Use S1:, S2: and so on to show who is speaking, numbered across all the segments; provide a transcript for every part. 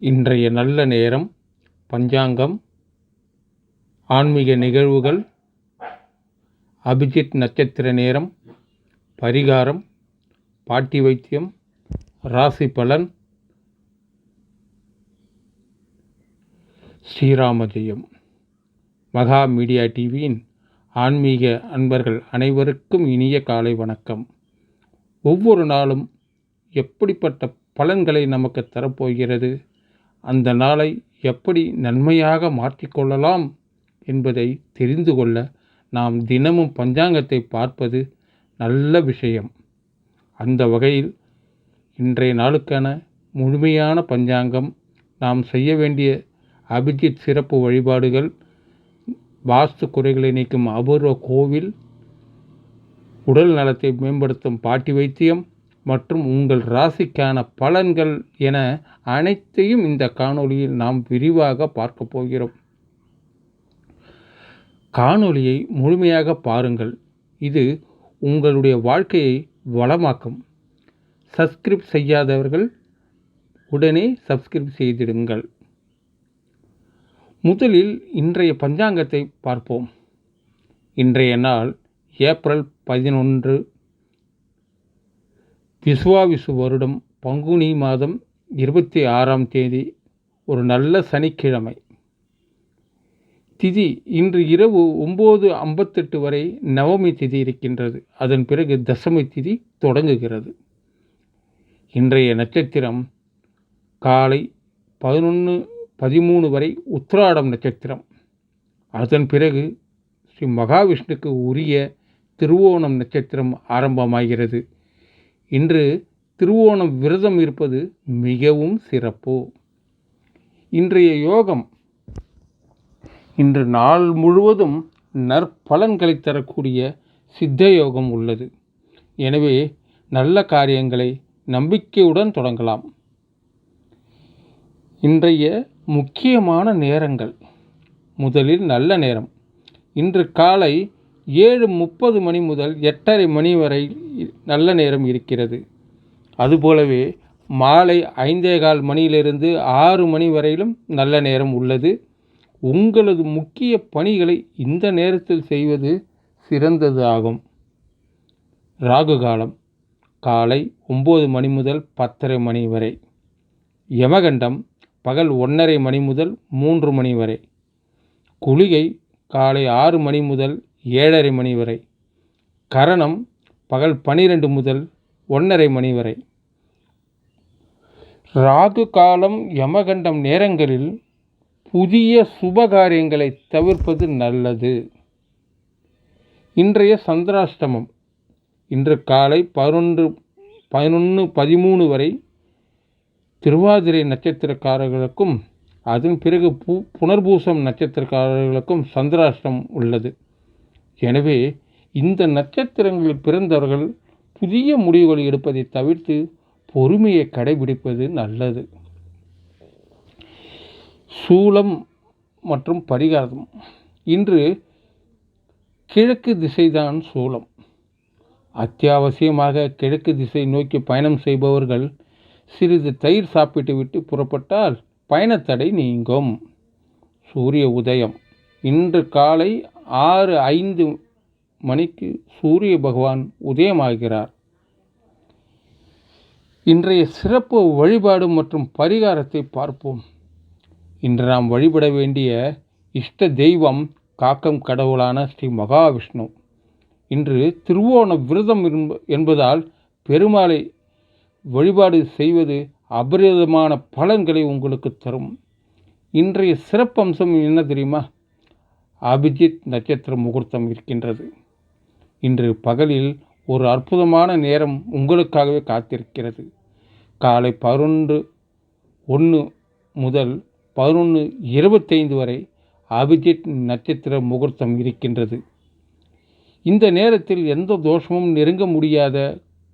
S1: இன்றைய நல்ல நேரம், பஞ்சாங்கம், ஆன்மீக நிகழ்வுகள், அபிஜித் நட்சத்திர நேரம், பரிகாரம், பாட்டி வைத்தியம், ராசி பலன், ஸ்ரீராம ஜெயம். மகா மீடியா டிவியின் ஆன்மீக அன்பர்கள் அனைவருக்கும் இனிய காலை வணக்கம். ஒவ்வொரு நாளும் எப்படிப்பட்ட பலன்களை நமக்கு தரப்போகிறது, அந்த நாளை எப்படி நன்மையாக மாற்றிக்கொள்ளலாம் என்பதை தெரிந்து கொள்ள நாம் தினமும் பஞ்சாங்கத்தை பார்ப்பது நல்ல விஷயம். அந்த வகையில் இன்றைய நாளுக்கான முழுமையான பஞ்சாங்கம், நாம் செய்ய வேண்டிய அபிஜித் சிறப்பு வழிபாடுகள், வாஸ்து குறைகளை நீக்கும் அபூர்வ கோவில், உடல் நலத்தை மேம்படுத்தும் பாட்டி வைத்தியம் மற்றும் உங்கள் ராசிக்கான பலன்கள் என அனைத்தையும் இந்த காணொளியில் நாம் விரிவாக பார்க்க போகிறோம். காணொளியை முழுமையாக பாருங்கள். இது உங்களுடைய வாழ்க்கையை வளமாக்கும். சப்ஸ்கிரைப் செய்யாதவர்கள் உடனே சப்ஸ்கிரைப் செய்திடுங்கள். முதலில் இன்றைய பஞ்சாங்கத்தை பார்ப்போம். இன்றைய நாள் ஏப்ரல் 11, விசுவாவிசு வருடம் பங்குனி மாதம் 26ஆம் தேதி, ஒரு நல்ல சனிக்கிழமை. திதி இன்று இரவு 9:58 வரை நவமி திதி இருக்கின்றது. அதன் பிறகு தசமி திதி தொடங்குகிறது. இன்றைய நட்சத்திரம் காலை 11:13 வரை உத்திராடம் நட்சத்திரம். அதன் பிறகு ஸ்ரீ மகாவிஷ்ணுக்கு உரிய திருவோணம் நட்சத்திரம் ஆரம்பமாகிறது. இன்று திருவோணம் விரதம் இருப்பது மிகவும் சிறப்பு. இன்றைய யோகம், இன்று நாள் முழுவதும் நற்பலன்களை தரக்கூடிய சித்த யோகம் உள்ளது. எனவே நல்ல காரியங்களை நம்பிக்கையுடன் தொடங்கலாம். இன்றைய முக்கியமான நேரங்கள். முதலில் நல்ல நேரம். இன்று காலை 7:30 மணி முதல் 8:30 மணி வரை நல்ல நேரம் இருக்கிறது. அதுபோலவே மாலை 5:15 மணியிலிருந்து 6 மணி வரையிலும் நல்ல நேரம் உள்ளது. உங்களது முக்கிய பணிகளை இந்த நேரத்தில் செய்வது சிறந்தது ஆகும். ராகு காலம் காலை 9 மணி முதல் 10:30 மணி வரை. யமகண்டம் பகல் 1:30 மணி முதல் 3 மணி வரை. குளிகை காலை 6 மணி முதல் 7:30 மணி வரை. கரணம் பகல் 12 முதல் 1:30 மணி வரை. ராகு காலம், யமகண்டம் நேரங்களில் புதிய சுபகாரியங்களை தவிர்ப்பது நல்லது. இன்றைய சந்திராஷ்டமம் இன்று காலை 11:13 வரை திருவாதிரை நட்சத்திரக்காரர்களுக்கும் அதன் பிறகு புனர்பூசம் நட்சத்திரக்காரர்களுக்கும் சந்திராஷ்டமம் உள்ளது. எனவே இந்த நட்சத்திரங்களில் பிறந்தவர்கள் புதிய முடிவுகளை எடுப்பதை தவிர்த்து பொறுமையை கடைபிடிப்பது நல்லது. சூலம் மற்றும் பரிகாரம். இன்று கிழக்கு திசைதான் சூலம். அத்தியாவசியமாக கிழக்கு திசை நோக்கி பயணம் செய்பவர்கள் சிறிது தயிர் சாப்பிட்டு விட்டு புறப்பட்டால் பயணத்தடை நீங்கும். சூரிய உதயம். இன்று காலை 6:05 மணிக்கு சூரிய பகவான் உதயமாகிறார். இன்றைய சிறப்பு வழிபாடு மற்றும் பரிகாரத்தை பார்ப்போம். இன்று நாம் வழிபட வேண்டிய இஷ்ட தெய்வம் காக்கும் கடவுளான ஸ்ரீ மகாவிஷ்ணு. இன்று திருவோண விரதம் என்பதால் பெருமாளை வழிபாடு செய்வது அபரிதமான பலன்களை உங்களுக்கு தரும். இன்றைய சிறப்பம்சம் என்ன தெரியுமா? அபிஜித் நட்சத்திர முகூர்த்தம் இருக்கின்றது. இன்று பகலில் ஒரு அற்புதமான நேரம் உங்களுக்காகவே காத்திருக்கிறது. காலை 11:01 முதல் 11:25 வரை அபிஜித் நட்சத்திர முகூர்த்தம் இருக்கின்றது. இந்த நேரத்தில் எந்த தோஷமும் நெருங்க முடியாத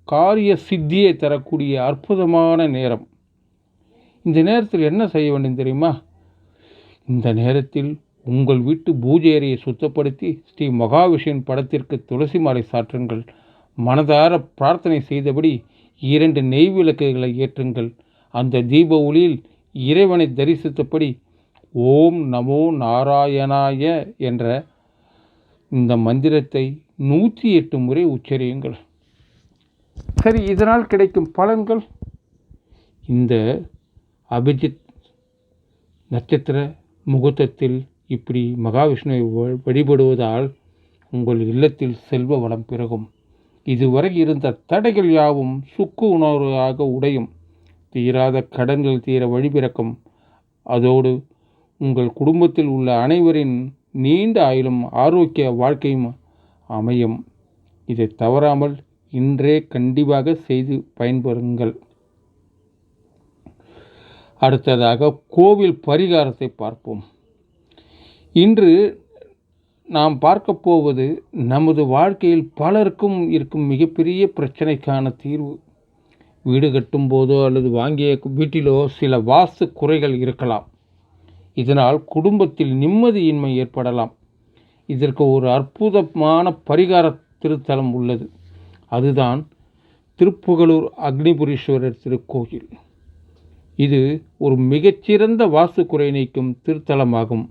S1: காரிய சித்தியை தரக்கூடிய அற்புதமான நேரம். இந்த நேரத்தில் என்ன செய்ய வேண்டும் தெரியுமா? இந்த நேரத்தில் உங்கள் வீட்டு பூஜை அறையை சுத்தப்படுத்தி ஸ்ரீ மகாவிஷ்ணுவின் படத்திற்கு துளசி மாலை சாற்றுங்கள். மனதார பிரார்த்தனை செய்தபடி 2 நெய் விளக்குகளை ஏற்றுங்கள். அந்த தீப ஒளியில் இறைவனை தரிசித்தபடி ஓம் நமோ நாராயணாய என்ற இந்த மந்திரத்தை 108 முறை உச்சரியுங்கள். சரி, இதனால் கிடைக்கும் பலன்கள். இந்த அபிஜித் நட்சத்திர முகூர்த்தத்தில் இப்படி மகாவிஷ்ணுவை வழிபடுவதால் உங்கள் இல்லத்தில் செல்வ வளம் பெருகும். இதுவரை இருந்த தடைகள் யாவும் சுக்கு உணர்வாக உடையும். தீராத கடன்கள் தீர வழிபிறக்கும். அதோடு உங்கள் குடும்பத்தில் உள்ள அனைவரின் நீண்ட ஆயுளும் ஆரோக்கிய வாழ்க்கையும் அமையும். இதை தவறாமல் இன்றே கண்டிப்பாக செய்து பயன்பெறுங்கள். அடுத்ததாக கோவில் பரிகாரத்தை பார்ப்போம். இன்று நாம் பார்க்க போவது நமது வாழ்க்கையில் பலருக்கும் இருக்கும் மிகப்பெரிய பிரச்சனைக்கான தீர்வு. வீடு கட்டும் போதோ அல்லது வாங்கிய வீட்டிலோ சில வாஸ்து குறைகள் இருக்கலாம். இதனால் குடும்பத்தில் நிம்மதியின்மை ஏற்படலாம். இதற்கு ஒரு அற்புதமான பரிகார திருத்தலம் உள்ளது. அதுதான் திருப்புகலூர் அக்னிபுரீஸ்வரர் திருக்கோயில். இது ஒரு மிகச்சிறந்த வாஸ்து குறை நீக்கும் திருத்தலமாகும்.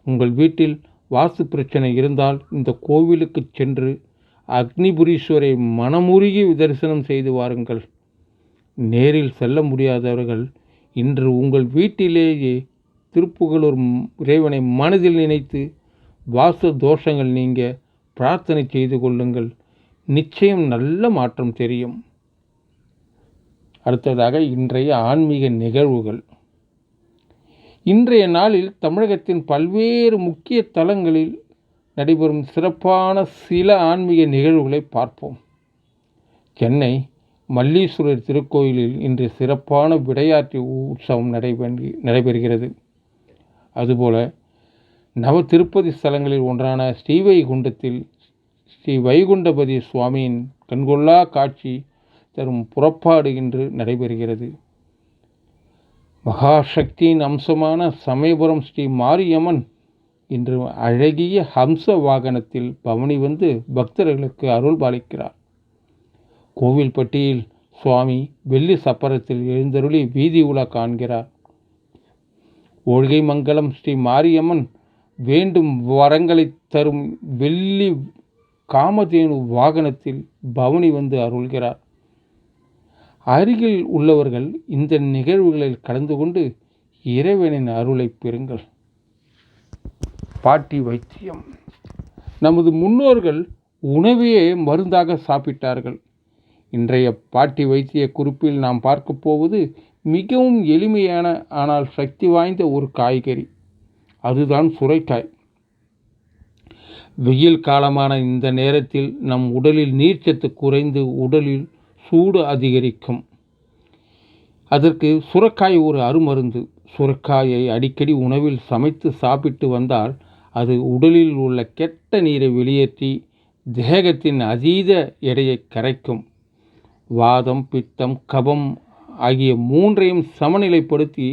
S1: உங்கள் வீட்டில் வாஸ்து பிரச்சனை இருந்தால் இந்த கோவிலுக்கு சென்று அக்னிபுரீஸ்வரை மனமுருகி தரிசனம் செய்து வாருங்கள். நேரில் செல்ல முடியாதவர்கள் இன்று உங்கள் வீட்டிலேயே திருப்புகலூர் இறைவனை மனதில் நினைத்து வாஸ்து தோஷங்கள் நீங்க பிரார்த்தனை செய்து கொள்ளுங்கள். நிச்சயம் நல்ல மாற்றம் தெரியும். அடுத்ததாக இன்றைய ஆன்மீக நிகழ்வுகள். இன்றைய நாளில் தமிழகத்தின் பல்வேறு முக்கிய தலங்களில் நடைபெறும் சிறப்பான சில ஆன்மீக நிகழ்வுகளை பார்ப்போம். சென்னை மல்லீஸ்வரர் திருக்கோயிலில் இன்று சிறப்பான விடையாற்றி உற்சவம் நடைபெறுகிறது. அதுபோல நவ திருப்பதி ஸ்தலங்களில் ஒன்றான ஸ்ரீவைகுண்டத்தில் ஸ்ரீ வைகுண்டபதி சுவாமியின் கண்கொள்ளா காட்சி தரும் புறப்பாடு இன்று நடைபெறுகிறது. மகாசக்தியின் அம்சமான சமயபுரம் ஸ்ரீ மாரியம்மன் இன்று அழகிய ஹம்ச வாகனத்தில் பவனி வந்து பக்தர்களுக்கு அருள் பாலிக்கிறார். கோவில்பட்டியில் சுவாமி வெள்ளி சப்பரத்தில் எழுந்தருளி வீதி உலா காண்கிறார். ஒழுகை மங்கலம் ஸ்ரீ மாரியம்மன் வேண்டும் வரங்களை தரும் வெள்ளி காமதேனு வாகனத்தில் பவனி வந்து அருள்கிறார். அருகில் உள்ளவர்கள் இந்த நிகழ்வுகளில் கலந்து கொண்டு இறைவனின் அருளை பெறுங்கள். பாட்டி வைத்தியம். நமது முன்னோர்கள் உணவையே மருந்தாக சாப்பிட்டார்கள். இன்றைய பாட்டி வைத்திய குறிப்பில் நாம் பார்க்க போவது மிகவும் எளிமையான ஆனால் சக்தி வாய்ந்த ஒரு காய்கறி. அதுதான் சுரைக்காய். வெயில் காலமான இந்த நேரத்தில் நம் உடலில் நீர்ச்சத்து குறைந்து உடலில் சூடு அதிகரிக்கும். அதற்கு சுரைக்காய் ஒரு அருமருந்து. சுரைக்காயை அடிக்கடி உணவில் சமைத்து சாப்பிட்டு வந்தால் அது உடலில் உள்ள கெட்ட நீரை வெளியேற்றி தேகத்தின் அதீத எடையை கரைக்கும். வாதம், பித்தம், கபம் ஆகிய மூன்றையும் சமநிலைப்படுத்தி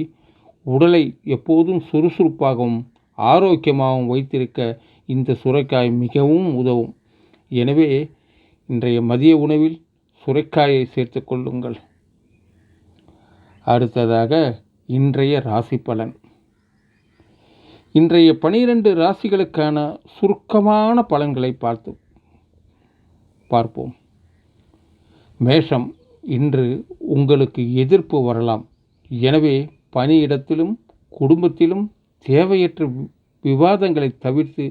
S1: உடலை எப்போதும் சுறுசுறுப்பாகவும் ஆரோக்கியமாகவும் வைத்திருக்க இந்த சுரைக்காய் மிகவும் உதவும். எனவே இன்றைய மதிய உணவில் சுரைக்காயை சேர்த்து கொள்ளுங்கள். அடுத்ததாக இன்றைய ராசி பலன். இன்றைய 12 ராசிகளுக்கான சுருக்கமான பலன்களை பார்ப்போம். மேஷம். இன்று உங்களுக்கு எதிர்ப்பு வரலாம். எனவே பணியிடத்திலும் குடும்பத்திலும் தேவையற்ற விவாதங்களை தவிர்த்து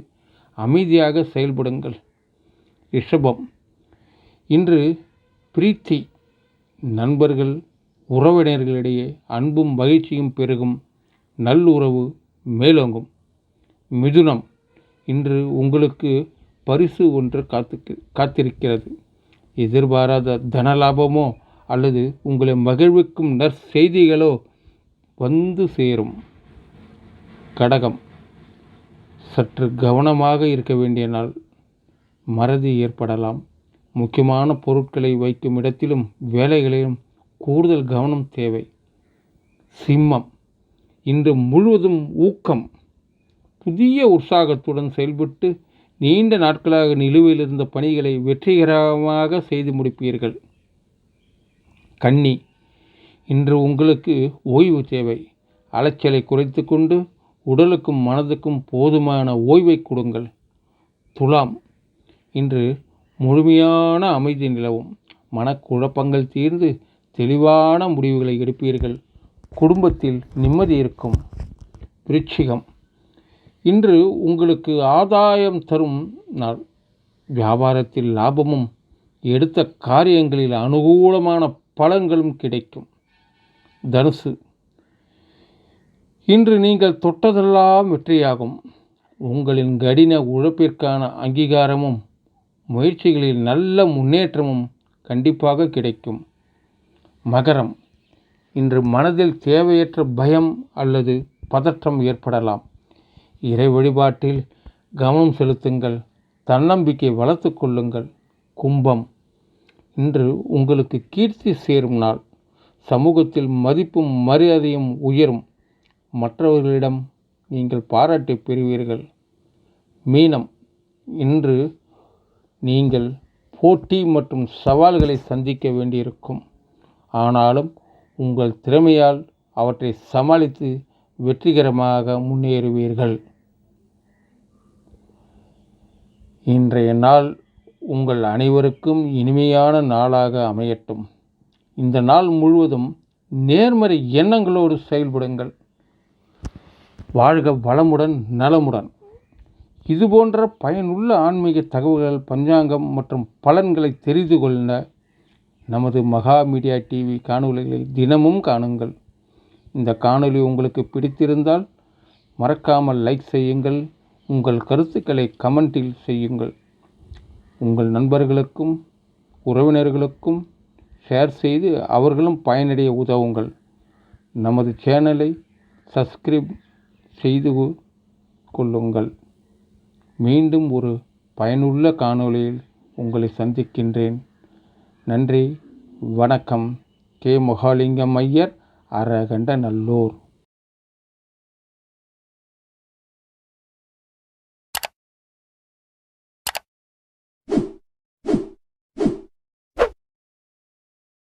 S1: அமைதியாக செயல்படுங்கள். ரிஷபம். இன்று பிரீத்தி. நண்பர்கள் உறவினர்களிடையே அன்பும் மகிழ்ச்சியும் பெருகும். நல்லுறவு மேலோங்கும். மிதுனம். இன்று உங்களுக்கு பரிசு ஒன்று காத்திருக்கிறது. எதிர்பாராத தனலாபமோ அல்லது உங்களை மகிழ்விக்கும் நற்செய்திகளோ வந்து சேரும். கடகம். சற்று கவனமாக இருக்க வேண்டிய நாள். மறதி ஏற்படலாம். முக்கியமான பொருட்களை வைக்கும் இடத்திலும் வேலைகளிலும் கூடுதல் கவனம் தேவை. சிம்மம். இன்று முழுவதும் ஊக்கம். புதிய உற்சாகத்துடன் செயல்பட்டு நீண்ட நாட்களாக நிலுவையில் இருந்த பணிகளை வெற்றிகரமாக செய்து முடிப்பீர்கள். கன்னி. இன்று உங்களுக்கு ஓய்வு தேவை. அலைச்சலை குறைத்து கொண்டு உடலுக்கும் மனதுக்கும் போதுமான ஓய்வை கொடுங்கள். துலாம், இன்று முழுமையான அமைதி நிலவும். மனக்குழப்பங்கள் தீர்ந்து தெளிவான முடிவுகளை எடுப்பீர்கள். குடும்பத்தில் நிம்மதி இருக்கும். விருச்சிகம், இன்று உங்களுக்கு ஆதாயம் தரும் நாள். வியாபாரத்தில் லாபமும் எடுத்த காரியங்களில் அனுகூலமான பலன்களும் கிடைக்கும். தனுசு, இன்று நீங்கள் தொட்டதெல்லாம் வெற்றியாகும். உங்களின் கடின உழைப்பிற்கான அங்கீகாரமும் முயற்சிகளில் நல்ல முன்னேற்றமும் கண்டிப்பாக கிடைக்கும். மகரம், இன்று மனதில் தேவையற்ற பயம் அல்லது பதற்றம் ஏற்படலாம். இறை வழிபாட்டில் கவனம் செலுத்துங்கள். தன்னம்பிக்கை வளர்த்து கொள்ளுங்கள். கும்பம், இன்று உங்களுக்கு கீர்த்தி சேரும் நாள். சமூகத்தில் மதிப்பும் மரியாதையும் உயரும். மற்றவர்களிடம் நீங்கள் பாராட்டு பெறுவீர்கள். மீனம், இன்று நீங்கள் போட்டி மற்றும் சவால்களை சந்திக்க வேண்டியிருக்கும். ஆனாலும் உங்கள் திறமையால் அவற்றை சமாளித்து வெற்றிகரமாக முன்னேறுவீர்கள். இன்றைய நாள் உங்கள் அனைவருக்கும் இனிமையான நாளாக அமையட்டும். இந்த நாள் முழுவதும் நேர்மறை எண்ணங்களோடு செயல்படுங்கள். வாழ்க வளமுடன் நலமுடன். இதுபோன்ற பயனுள்ள ஆன்மீக தகவல்கள், பஞ்சாங்கம் மற்றும் பலன்களை தெரிந்து கொள்ள நமது மகா மீடியா டிவி காணொளிகளை தினமும் காணுங்கள். இந்த காணொளி உங்களுக்கு பிடித்திருந்தால் மறக்காமல் லைக் செய்யுங்கள். உங்கள் கருத்துக்களை கமெண்டில் செய்யுங்கள். உங்கள் நண்பர்களுக்கும் உறவினர்களுக்கும் ஷேர் செய்து அவர்களும் பயனடைய உதவுங்கள். நமது சேனலை சப்ஸ்கிரைப் செய்து கொள்ளுங்கள். மீண்டும் ஒரு பயனுள்ள காணொளியில் உங்களை சந்திக்கின்றேன். நன்றி, வணக்கம். கே. மகாலிங்கம் ஐயர், அரகண்ட நல்லூர்.